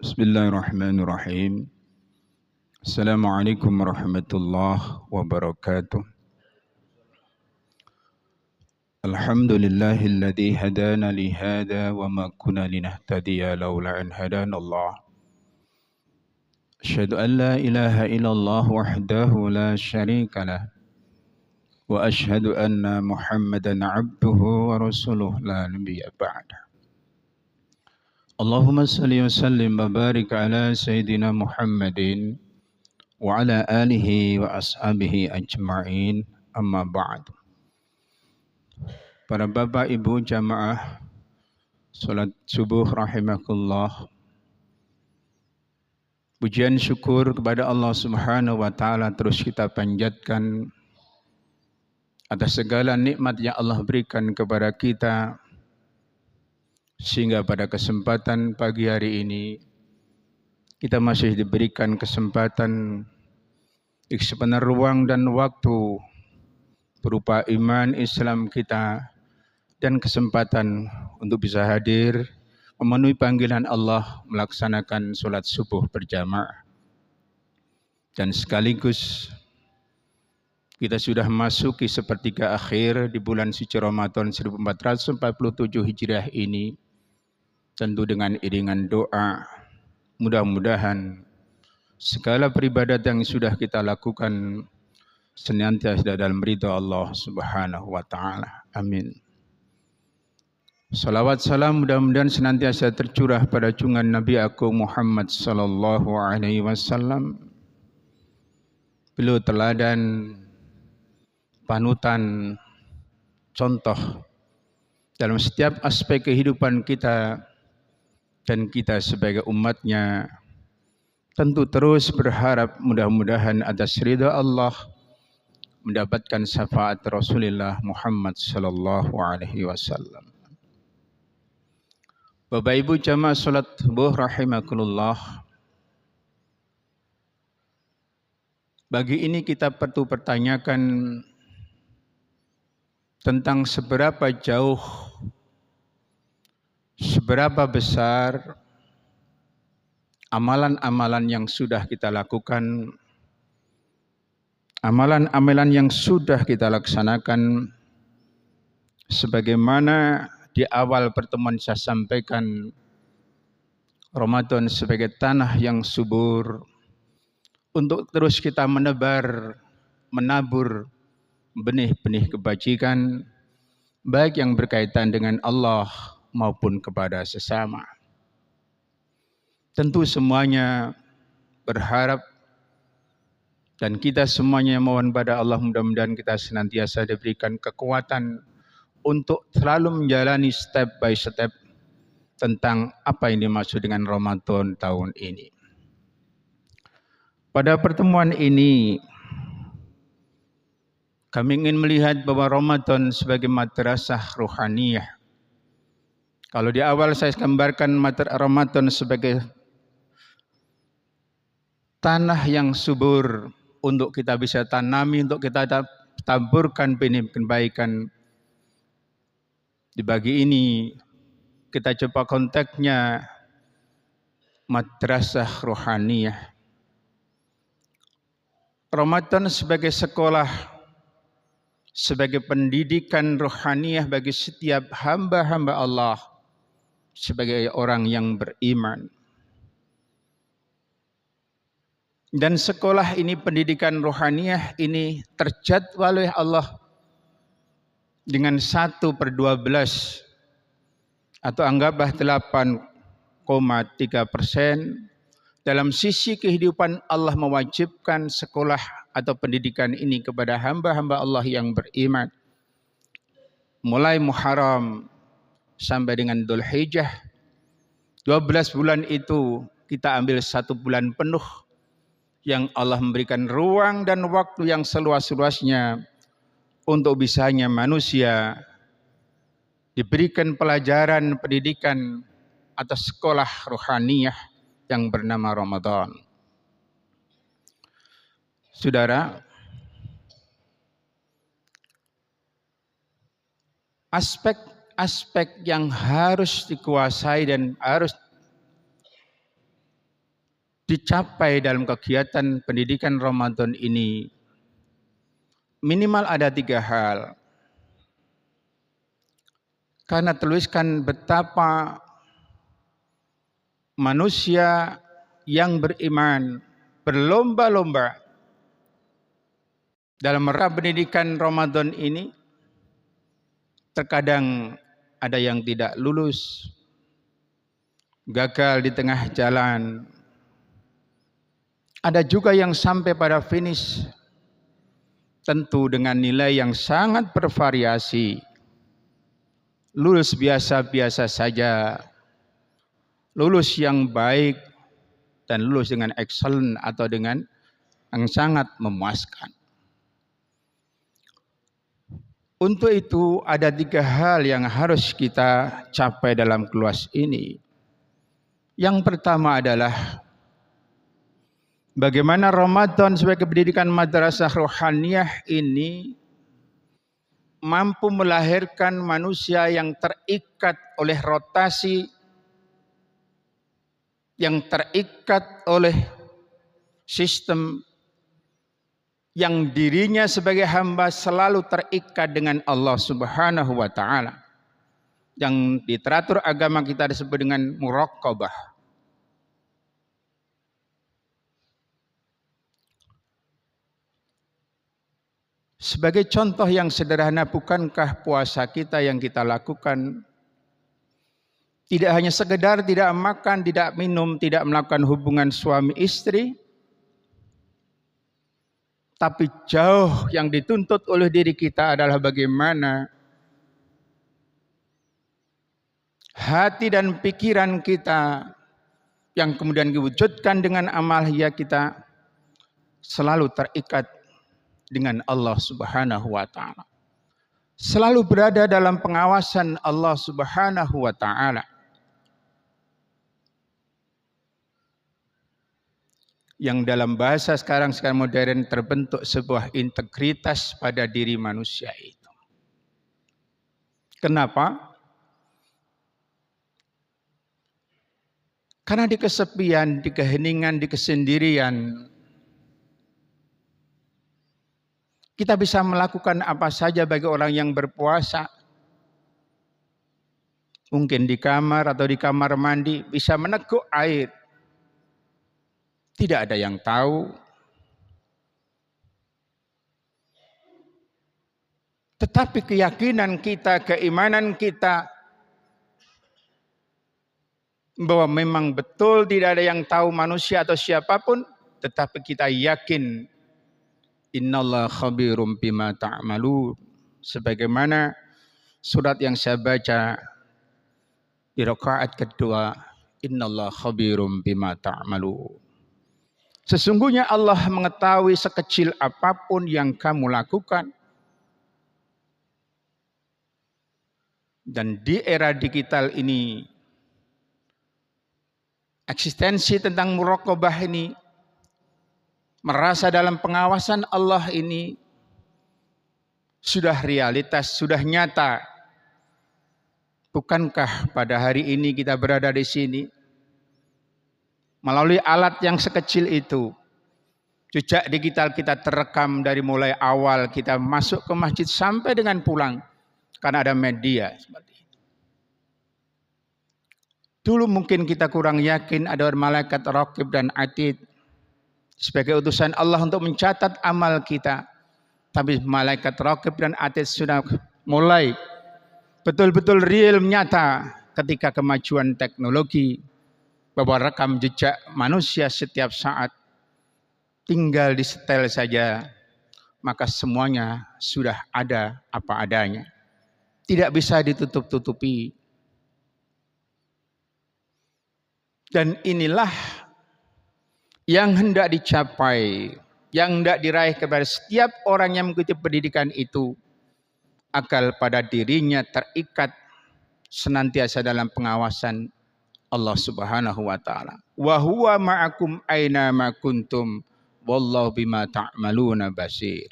Bismillahirrahmanirrahim. Assalamualaikum warahmatullahi wabarakatuh. Alhamdulillahilladzi hadana li hada wa ma kunna linahtadiya laula an hadanallah. Asyhadu an la ilaha illallah wahdahu la syarika lah wa asyhadu anna Muhammadan abduhu wa rasuluh la nabiyya ba'da. Allahumma salli wa sallim wa barik ala sayyidina Muhammadin wa ala alihi wa ashabihi ajma'in, amma ba'd. Para bapak ibu jamaah salat subuh rahimakumullah. Pujian syukur kepada Allah Subhanahu wa taala terus kita panjatkan atas segala nikmat yang Allah berikan kepada kita, sehingga pada kesempatan pagi hari ini kita masih diberikan kesempatan di sepenuh ruang dan waktu berupa iman Islam kita dan kesempatan untuk bisa hadir memenuhi panggilan Allah melaksanakan sholat subuh berjamaah. Dan sekaligus kita sudah masuki sepertiga akhir di bulan suci Ramadan 1447 Hijriah ini. Tentu dengan iringan doa, mudah-mudahan segala beribadat yang sudah kita lakukan senantiasa dalam ridha Allah Subhanahu wa taala. Amin. Salawat salam mudah-mudahan senantiasa tercurah pada junjungan Nabi Agung Muhammad sallallahu alaihi wasallam. Beliau teladan, panutan, contoh dalam setiap aspek kehidupan kita, dan kita sebagai umatnya tentu terus berharap mudah-mudahan atas ridha Allah mendapatkan syafaat Rasulullah Muhammad sallallahu alaihi wasallam. Bapak Ibu jamaah salat subuh rahimakumullah. Bagi ini kita perlu pertanyakan tentang seberapa jauh, seberapa besar amalan-amalan yang sudah kita lakukan, amalan-amalan yang sudah kita laksanakan, sebagaimana di awal pertemuan saya sampaikan, Ramadan sebagai tanah yang subur untuk terus kita menebar, menabur benih-benih kebajikan, baik yang berkaitan dengan Allah maupun kepada sesama. Tentu semuanya berharap dan kita semuanya mohon pada Allah mudah-mudahan kita senantiasa diberikan kekuatan untuk selalu menjalani step by step tentang apa yang dimaksud dengan Ramadan tahun ini. Pada pertemuan ini kami ingin melihat bahwa Ramadan sebagai madrasah rohaniyah. Kalau di awal saya gambarkan Ramadan sebagai tanah yang subur untuk kita bisa tanami, untuk kita taburkan benih kebaikan. Di bagi ini kita coba konteksnya madrasah rohaniyah. Ramadan sebagai sekolah, sebagai pendidikan rohaniyah bagi setiap hamba-hamba Allah sebagai orang yang beriman. Dan sekolah ini, pendidikan rohaniyah ini terjadwal oleh Allah dengan 1/12 atau anggaplah 8,3%. Dalam sisi kehidupan Allah mewajibkan sekolah atau pendidikan ini kepada hamba-hamba Allah yang beriman. Mulai Muharram sampai dengan Dzulhijjah, 12 bulan itu kita ambil 1 bulan penuh yang Allah memberikan ruang dan waktu yang seluas-luasnya untuk bisanya manusia diberikan pelajaran pendidikan atas sekolah rohaniyah yang bernama Ramadan. Saudara, aspek-aspek yang harus dikuasai dan harus dicapai dalam kegiatan pendidikan Ramadan ini minimal ada 3 hal. Karena tuliskan betapa manusia yang beriman berlomba-lomba dalam rangka pendidikan Ramadan ini, terkadang ada yang tidak lulus, gagal di tengah jalan. Ada juga yang sampai pada finish, tentu dengan nilai yang sangat bervariasi. Lulus biasa-biasa saja, lulus yang baik, dan lulus dengan excellent atau dengan yang sangat memuaskan. Untuk itu ada 3 hal yang harus kita capai dalam kelas ini. Yang pertama adalah bagaimana Ramadan sebagai pendidikan madrasah rohaniyah ini mampu melahirkan manusia yang terikat oleh rotasi, yang terikat oleh sistem, yang dirinya sebagai hamba selalu terikat dengan Allah Subhanahu wa taala. Yang diteratur agama kita disebut dengan muraqabah. Sebagai contoh yang sederhana, bukankah puasa kita yang kita lakukan tidak hanya sekedar tidak makan, tidak minum, tidak melakukan hubungan suami istri, tapi jauh yang dituntut oleh diri kita adalah bagaimana hati dan pikiran kita yang kemudian diwujudkan dengan amal ya kita selalu terikat dengan Allah Subhanahu wa taala. Selalu berada dalam pengawasan Allah Subhanahu wa taala. Yang dalam bahasa sekarang modern terbentuk sebuah integritas pada diri manusia itu. Kenapa? Karena di kesepian, di keheningan, di kesendirian, kita bisa melakukan apa saja bagi orang yang berpuasa. Mungkin di kamar atau di kamar mandi bisa meneguk air. Tidak ada yang tahu. Tetapi keyakinan kita, keimanan kita bahwa memang betul tidak ada yang tahu manusia atau siapapun, tetapi kita yakin innallaha khabirum bima ta'malun. Sebagaimana surat yang saya baca di rakaat kedua, innallaha khabirum bima ta'malun. Sesungguhnya Allah mengetahui sekecil apapun yang kamu lakukan. Dan di era digital ini, eksistensi tentang muraqabah ini, merasa dalam pengawasan Allah ini, sudah realitas, sudah nyata. Bukankah pada hari ini kita berada di sini, melalui alat yang sekecil itu, jejak digital kita terekam dari mulai awal kita masuk ke masjid sampai dengan pulang, karena ada media seperti itu. Dulu mungkin kita kurang yakin ada malaikat raqib dan atid sebagai utusan Allah untuk mencatat amal kita. Tapi malaikat raqib dan atid sudah mulai betul-betul real, nyata ketika kemajuan teknologi, bahwa rekam jejak manusia setiap saat tinggal disetel saja, maka semuanya sudah ada apa adanya. Tidak bisa ditutup-tutupi. Dan inilah yang hendak dicapai, yang hendak diraih kepada setiap orang yang mengikuti pendidikan itu, agar pada dirinya terikat senantiasa dalam pengawasan Allah Subhanahu wa taala. Wa huwa ma'akum aina ma kuntum wallahu bima ta'maluna basir.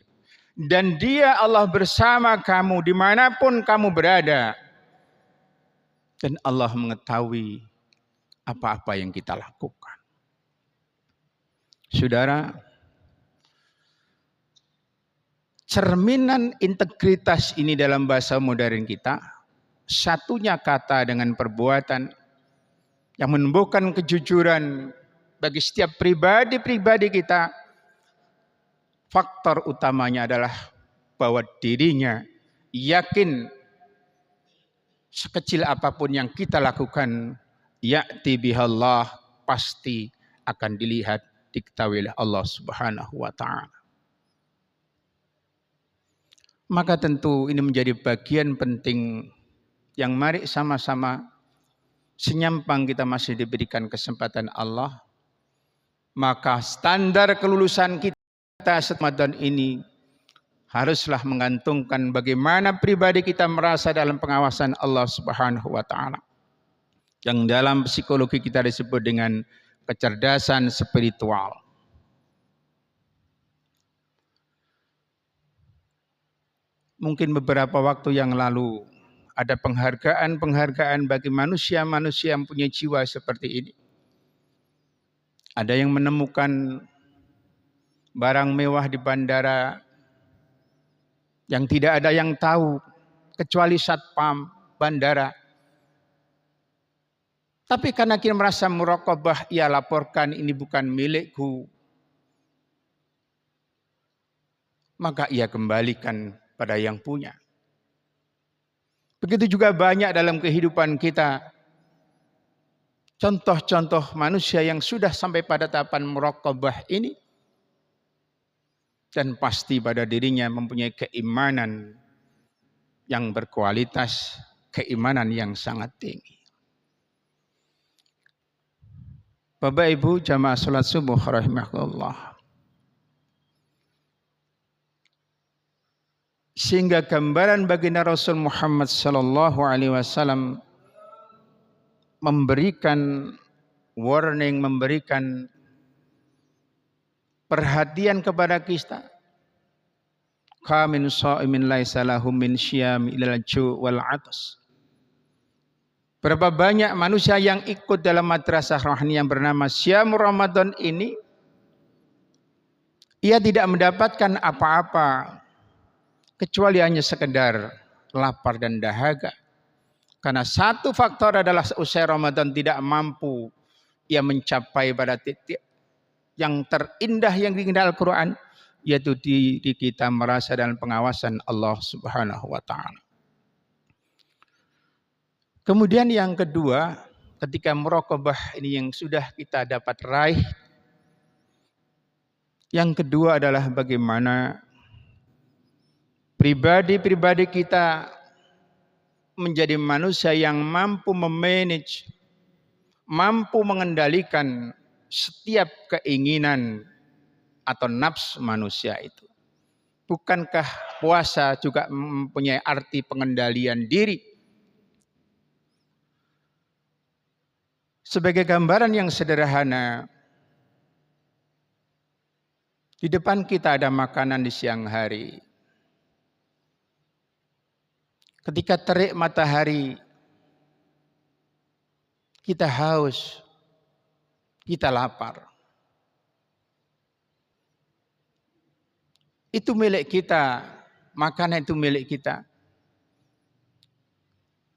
Dan dia Allah bersama kamu dimanapun kamu berada. Dan Allah mengetahui apa-apa yang kita lakukan. Saudara, cerminan integritas ini dalam bahasa modern kita, satunya kata dengan perbuatan yang menumbuhkan kejujuran bagi setiap pribadi-pribadi kita, faktor utamanya adalah bahwa dirinya yakin sekecil apapun yang kita lakukan, ya'ti bihallah, pasti akan dilihat, diketahui oleh Allah Subhanahu wa ta'ala. Maka tentu ini menjadi bagian penting yang mari sama-sama senyampang kita masih diberikan kesempatan Allah, maka standar kelulusan kita Ramadan ini haruslah menggantungkan bagaimana pribadi kita merasa dalam pengawasan Allah Subhanahu wa ta'ala, yang dalam psikologi kita disebut dengan kecerdasan spiritual. Mungkin beberapa waktu yang lalu ada penghargaan bagi manusia-manusia yang punya jiwa seperti ini. Ada yang menemukan barang mewah di bandara yang tidak ada yang tahu kecuali satpam bandara. Tapi karena kita merasa muraqabah, ia laporkan ini bukan milikku, maka ia kembalikan pada yang punya. Begitu juga banyak dalam kehidupan kita contoh-contoh manusia yang sudah sampai pada tahapan muraqabah ini, dan pasti pada dirinya mempunyai keimanan yang berkualitas, keimanan yang sangat tinggi. Bapak Ibu jamaah salat subuh rahimakumullah. Sehingga gambaran baginda Rasul Muhammad sallallahu alaihi wasallam memberikan warning, memberikan perhatian kepada kita. Qamin sha'imin laisa lahum min syiyam ilal ju' wal 'atas. Berapa banyak manusia yang ikut dalam madrasah rohani yang bernama Syam Ramadan ini, ia tidak mendapatkan apa-apa kecuali hanya sekedar lapar dan dahaga. Karena satu faktor adalah usai Ramadan tidak mampu ia mencapai pada titik yang terindah yang diinginkan Al-Quran, yaitu diri kita merasa dalam pengawasan Allah Subhanahu wa ta'ala. Kemudian yang kedua, ketika muraqabah ini yang sudah kita dapat raih, yang kedua adalah bagaimana pribadi-pribadi kita menjadi manusia yang mampu memanage, mampu mengendalikan setiap keinginan atau nafsu manusia itu. Bukankah puasa juga mempunyai arti pengendalian diri? Sebagai gambaran yang sederhana, di depan kita ada makanan di siang hari. Ketika terik matahari, kita haus, kita lapar. Itu milik kita, makanan itu milik kita.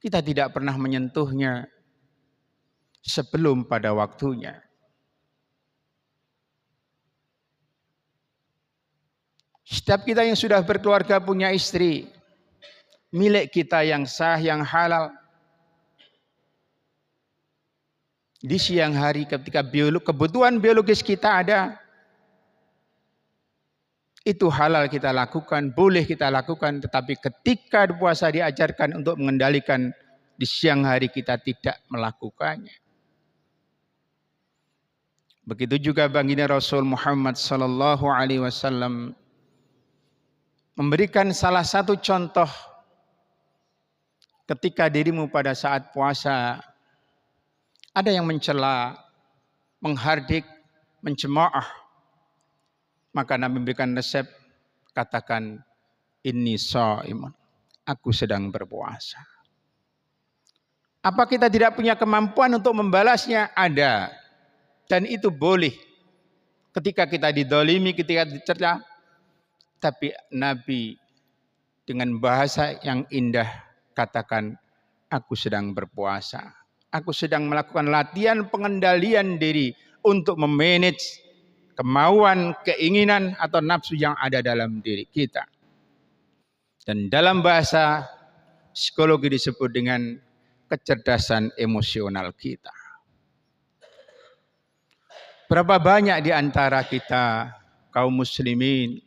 Kita tidak pernah menyentuhnya sebelum pada waktunya. Setiap kita yang sudah berkeluarga punya istri, milik kita yang sah, yang halal. Di siang hari ketika kebutuhan biologis kita ada, itu halal kita lakukan, boleh kita lakukan. Tetapi ketika puasa diajarkan untuk mengendalikan, di siang hari kita tidak melakukannya. Begitu juga baginda Rasul Muhammad sallallahu alaihi wasallam memberikan salah satu contoh. Ketika dirimu pada saat puasa ada yang mencela, menghardik, mencemooh, maka Nabi memberikan resep, katakan inni shaimun, aku sedang berpuasa. Apa kita tidak punya kemampuan untuk membalasnya? Ada. Dan itu boleh. ketika kita didolimi, ketika dicerca, tapi Nabi dengan bahasa yang indah katakan, aku sedang berpuasa. Aku sedang melakukan latihan pengendalian diri untuk memanage kemauan, keinginan atau nafsu yang ada dalam diri kita. Dan dalam bahasa psikologi disebut dengan kecerdasan emosional kita. Berapa banyak di antara kita kaum muslimin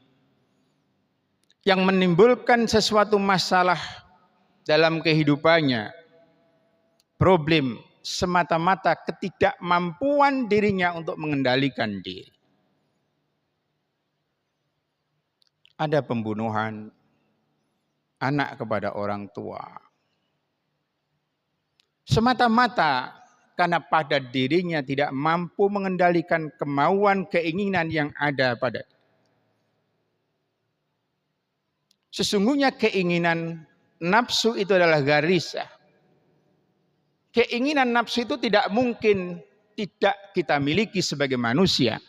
yang menimbulkan sesuatu masalah dalam kehidupannya, problem semata-mata ketidakmampuan dirinya untuk mengendalikan diri. Ada pembunuhan anak kepada orang tua, semata-mata karena pada dirinya tidak mampu mengendalikan kemauan, keinginan yang ada pada. Sesungguhnya keinginan nafsu itu adalah garisah. Keinginan nafsu itu tidak mungkin tidak kita miliki sebagai manusia.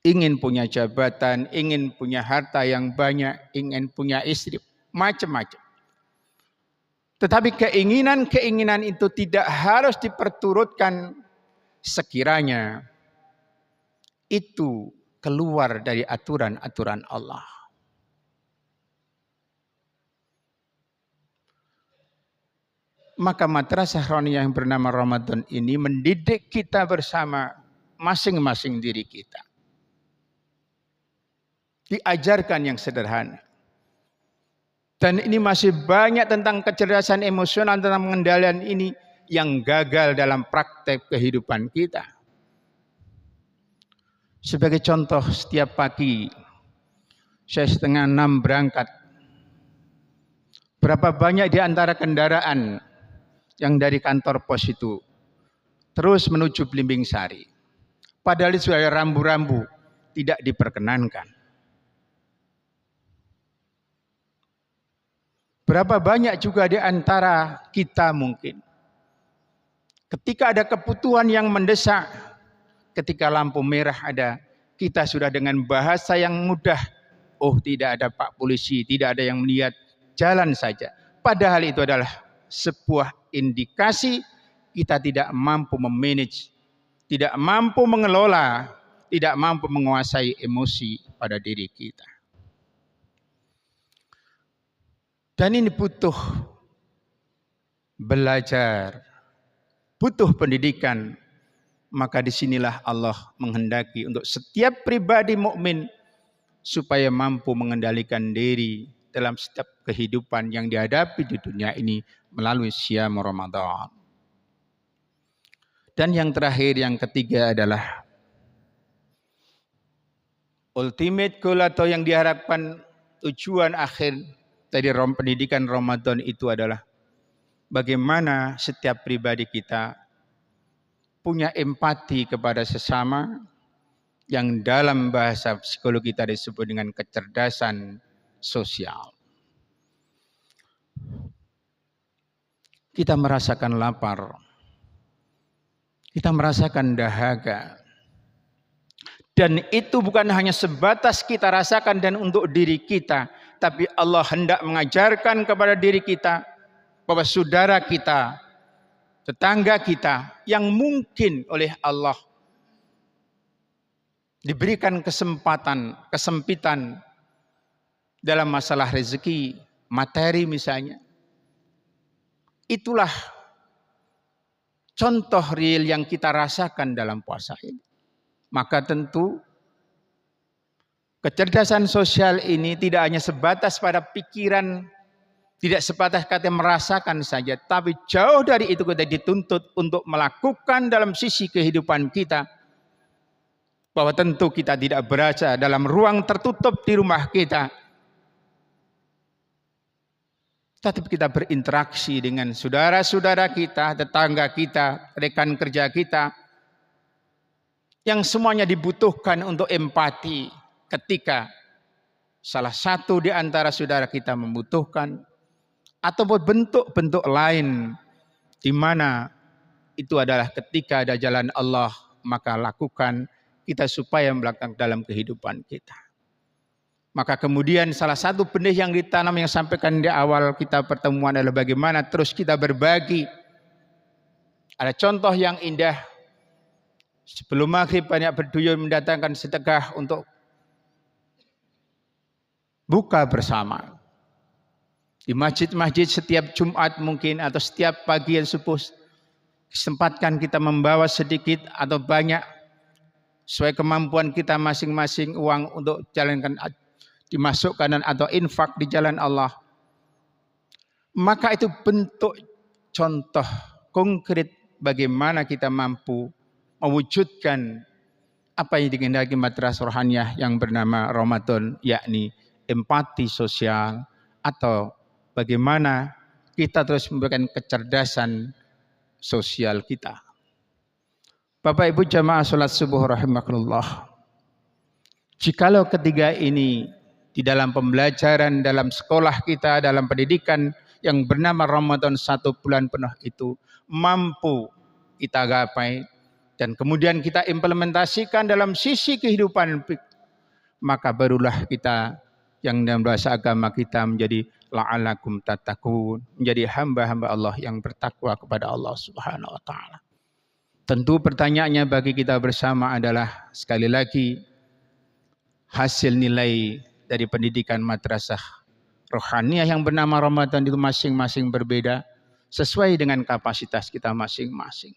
Ingin punya jabatan, ingin punya harta yang banyak, ingin punya istri, macam-macam. Tetapi keinginan-keinginan itu tidak harus diperturutkan sekiranya itu keluar dari aturan-aturan Allah. Maka madrasah Roniyah yang bernama Ramadan ini mendidik kita bersama masing-masing diri kita. Diajarkan yang sederhana. Dan ini masih banyak tentang kecerdasan emosional, tentang pengendalian ini yang gagal dalam praktek kehidupan kita. Sebagai contoh, setiap pagi saya 5:30 berangkat. Berapa banyak di antara kendaraan yang dari kantor pos itu terus menuju Blimbing Sari. Padahal itu sudah rambu-rambu, tidak diperkenankan. Berapa banyak juga di antara kita mungkin ketika ada kebutuhan yang mendesak, ketika lampu merah ada, kita sudah dengan bahasa yang mudah, oh tidak ada Pak Polisi, tidak ada yang melihat, jalan saja. Padahal itu adalah sebuah indikasi kita tidak mampu memanage, tidak mampu mengelola, tidak mampu menguasai emosi pada diri kita. Dan ini butuh belajar, butuh pendidikan. Maka disinilah Allah menghendaki untuk setiap pribadi mukmin supaya mampu mengendalikan diri dalam setiap kehidupan yang dihadapi di dunia ini melalui Syam Ramadan. Dan yang terakhir, yang ketiga adalah ultimate goal atau yang diharapkan tujuan akhir dari pendidikan Ramadan itu adalah bagaimana setiap pribadi kita punya empati kepada sesama yang dalam bahasa psikologi tadi disebut dengan kecerdasan sosial. Kita merasakan lapar, kita merasakan dahaga, dan itu bukan hanya sebatas kita rasakan dan untuk diri kita, tapi Allah hendak mengajarkan kepada diri kita bahwa saudara kita, tetangga kita yang mungkin oleh Allah diberikan kesempatan, kesempitan dalam masalah rezeki, materi misalnya. Itulah contoh real yang kita rasakan dalam puasa ini. Maka tentu kecerdasan sosial ini tidak hanya sebatas pada pikiran, tidak sebatas kata merasakan saja, tapi jauh dari itu kita dituntut untuk melakukan dalam sisi kehidupan kita. Bahwa tentu kita tidak berada dalam ruang tertutup di rumah kita, tapi kita berinteraksi dengan saudara-saudara kita, tetangga kita, rekan kerja kita, yang semuanya dibutuhkan untuk empati ketika salah satu di antara saudara kita membutuhkan, ataupun bentuk-bentuk lain di mana itu adalah ketika ada jalan Allah, maka lakukan kita supaya melakukan dalam kehidupan kita. Maka kemudian salah satu benih yang ditanam yang sampaikan di awal kita pertemuan adalah bagaimana terus kita berbagi. Ada contoh yang indah. Sebelum maghrib banyak berduyun mendatangkan sedekah untuk buka bersama. Di masjid-masjid setiap Jumat mungkin atau setiap pagi yang subuh kesempatkan kita membawa sedikit atau banyak sesuai kemampuan kita masing-masing uang untuk jalankan dimasukkan atau infak di jalan Allah. Maka itu bentuk contoh konkret bagaimana kita mampu mewujudkan apa yang dikehendaki madrasah rohaniyah yang bernama Ramadan, yakni empati sosial atau bagaimana kita terus memberikan kecerdasan sosial kita. Bapak Ibu jamaah salat subuh rahimakumullah. Jikalau ketiga ini di dalam pembelajaran dalam sekolah kita, dalam pendidikan yang bernama Ramadan 1 bulan penuh itu mampu kita gapai dan kemudian kita implementasikan dalam sisi kehidupan, maka barulah kita yang dalam bahasa agama kita menjadi la'alakum tattaqun, menjadi hamba-hamba Allah yang bertakwa kepada Allah Subhanahu wa taala. Tentu pertanyaannya bagi kita bersama adalah sekali lagi hasil nilai dari pendidikan madrasah rohaniyah yang bernama Ramadan itu masing-masing berbeda sesuai dengan kapasitas kita masing-masing.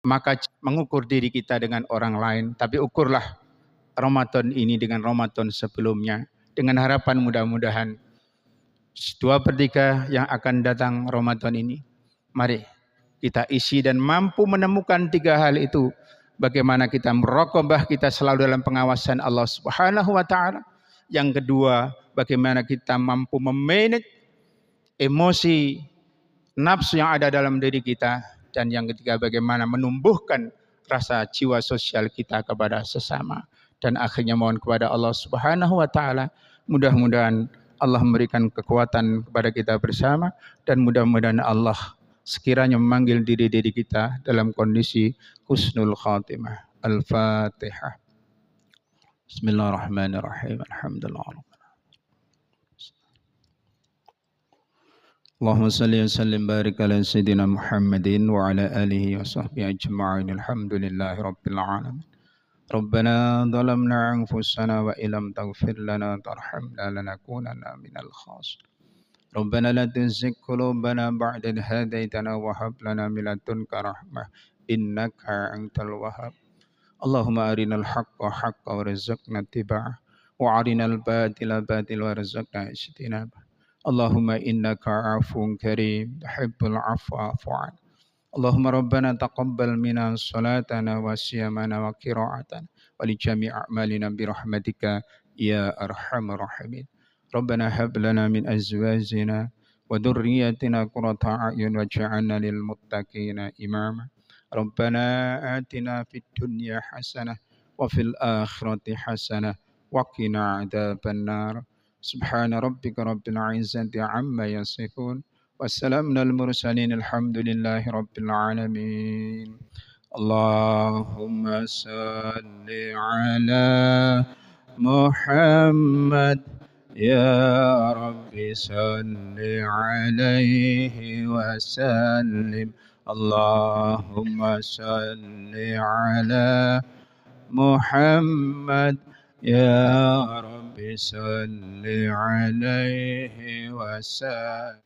Maka mengukur diri kita dengan orang lain, tapi ukurlah Ramadan ini dengan Ramadan sebelumnya, dengan harapan mudah-mudahan 2/3 yang akan datang Ramadan ini, mari kita isi dan mampu menemukan 3 hal itu. Bagaimana kita meraqabah kita selalu dalam pengawasan Allah Subhanahu wa taala. Yang kedua, bagaimana kita mampu memanage emosi nafsu yang ada dalam diri kita. Dan yang ketiga, bagaimana menumbuhkan rasa jiwa sosial kita kepada sesama. Dan akhirnya mohon kepada Allah Subhanahu wa taala, mudah-mudahan Allah memberikan kekuatan kepada kita bersama dan mudah-mudahan Allah sekiranya memanggil diri-diri kita dalam kondisi husnul khatimah. Al-Fatihah. Bismillahirrahmanirrahim. Alhamdulillah. Allahumma salli wa sallim barik ala sayyidina Muhammadin wa ala alihi wa sahbihi ajma'in. Alhamdulillahi rabbil alamin. Rabbana dhalamna anfusana wa illam taghfir lana tarhamna lanakunanna minal khasirin. Rabbana la tuzigh qulubana ba'da idh hadaytana wa hab lana min ladunka rahmah innaka antal wahhab. Allahumma arinal haqqa haqqan warzuqna ittiba'ah wa arinal batila batilan warzuqna ijtinabah. Allahumma innaka afuwun karim tuhibbul afwa fa'fu 'anna. Allahumma rabbana taqabbal minna salatana wa siyamana wa qira'atana wa li jami' a'malina bi rahmatika ya arhamar rahimin. Rabbana hab lana min azwajina wa dhurriyyatina qurrata a'yun waj'alna lil muttaqina imama. Rabbana atina fid dunya hasanah wa fil akhirati hasanah wa qina adzabannar. Subhana rabbika rabbil izzati amma yasifun. Wassalamun al mursalin alhamdulillahi rabbil alamin. Allahumma salli ala Muhammad ya Rabbi salli alaihi wasallim. Allahumma salli ala Muhammad ya Rabbi salli alaihi wasallam.